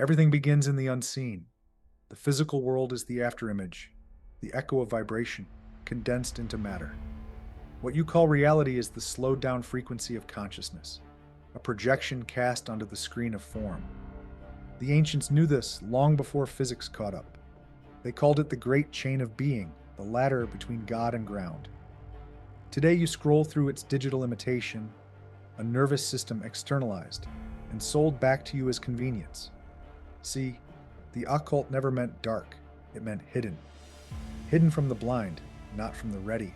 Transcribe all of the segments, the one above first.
Everything begins in the unseen. The physical world is the afterimage, the echo of vibration, condensed into matter. What you call reality is the slowed down frequency of consciousness, a projection cast onto the screen of form. The ancients knew this long before physics caught up. They called it the great chain of being, the ladder between God and ground. Today you scroll through its digital imitation, a nervous system externalized and sold back to you as convenience. See, the occult never meant dark, it meant hidden. Hidden from the blind, not from the ready.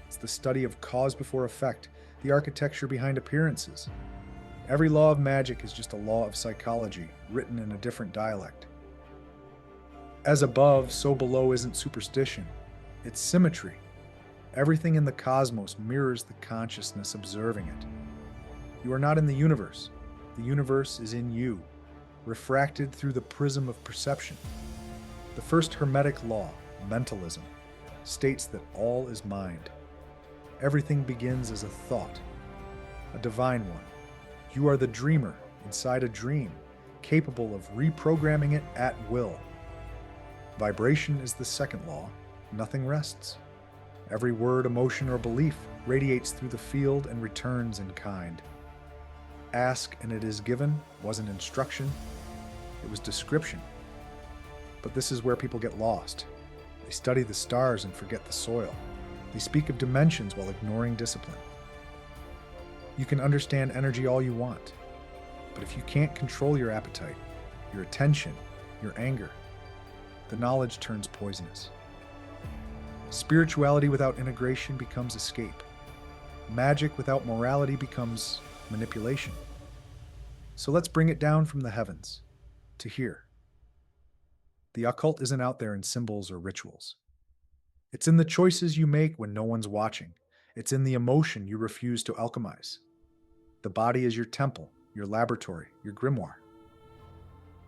It's the study of cause before effect, the architecture behind appearances. Every law of magic is just a law of psychology, written in a different dialect. As above, so below isn't superstition. It's symmetry. Everything in the cosmos mirrors the consciousness observing it. You are not in the universe. The universe is in you, refracted through the prism of perception. The first Hermetic law, mentalism, states that all is mind. Everything begins as a thought, a divine one. You are the dreamer inside a dream, capable of reprogramming it at will. Vibration is the second law. Nothing rests. Every word, emotion, or belief radiates through the field and returns in kind. Ask and it is given wasn't instruction, it was description. But this is where people get lost. They study the stars and forget the soil. They speak of dimensions while ignoring discipline. You can understand energy all you want, but if you can't control your appetite, your attention, your anger, the knowledge turns poisonous. Spirituality without integration becomes escape. Magic without morality becomes manipulation. So let's bring it down from the heavens to here. The occult isn't out there in symbols or rituals. It's in the choices you make when no one's watching. It's in the emotion you refuse to alchemize. The body is your temple, your laboratory, your grimoire.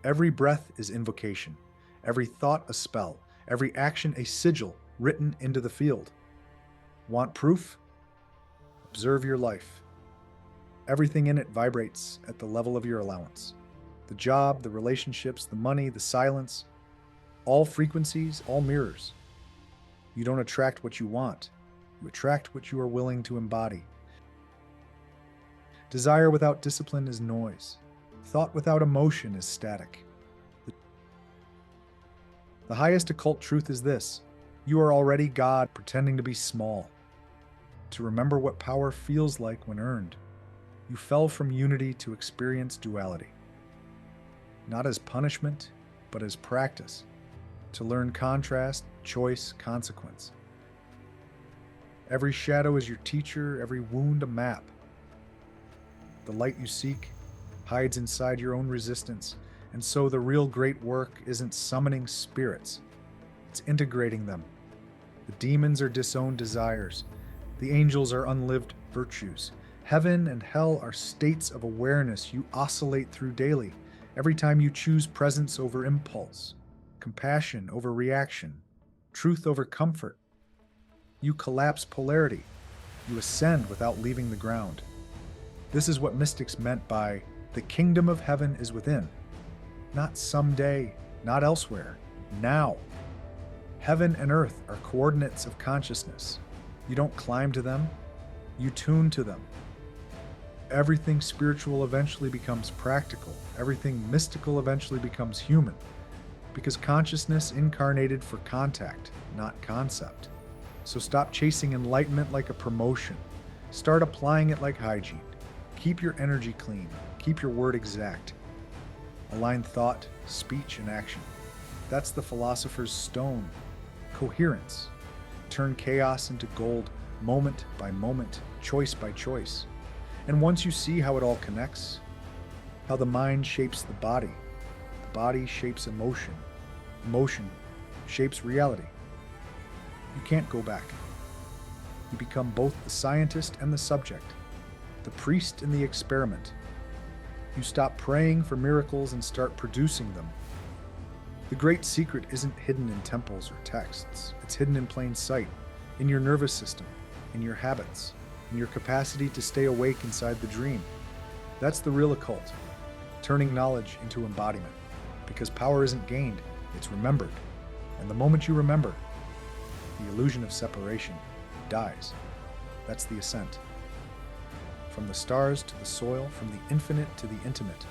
Every breath is invocation, every thought a spell, every action a sigil written into the field. Want proof? Observe your life. Everything in it vibrates at the level of your allowance. The job, the relationships, the money, the silence, all frequencies, all mirrors. You don't attract what you want. You attract what you are willing to embody. Desire without discipline is noise. Thought without emotion is static. The highest occult truth is this: you are already God pretending to be small. To remember what power feels like when earned. You fell from unity to experience duality. Not as punishment, but as practice. To learn contrast, choice, consequence. Every shadow is your teacher, every wound a map. The light you seek hides inside your own resistance, and so the real great work isn't summoning spirits, it's integrating them. The demons are disowned desires, the angels are unlived virtues. Heaven and hell are states of awareness you oscillate through daily, every time you choose presence over impulse, compassion over reaction, truth over comfort. You collapse polarity, you ascend without leaving the ground. This is what mystics meant by the kingdom of heaven is within. Not someday, not elsewhere, now. Heaven and earth are coordinates of consciousness. You don't climb to them, you tune to them. Everything spiritual eventually becomes practical. Everything mystical eventually becomes human. Because consciousness incarnated for contact, not concept. So stop chasing enlightenment like a promotion. Start applying it like hygiene. Keep your energy clean. Keep your word exact. Align thought, speech, and action. That's the philosopher's stone. Coherence. Turn chaos into gold, moment by moment, choice by choice. And once you see how it all connects, how the mind shapes the body shapes emotion, emotion shapes reality, you can't go back. You become both the scientist and the subject, the priest and the experiment. You stop praying for miracles and start producing them. The great secret isn't hidden in temples or texts. It's hidden in plain sight, in your nervous system, in your habits, in your capacity to stay awake inside the dream. That's the real occult, turning knowledge into embodiment. Because power isn't gained, it's remembered. And the moment you remember, the illusion of separation dies. That's the ascent. From the stars to the soil, from the infinite to the intimate.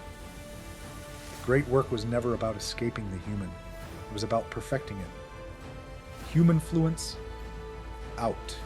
Great work was never about escaping the human. It was about perfecting it. Humanfluence, out.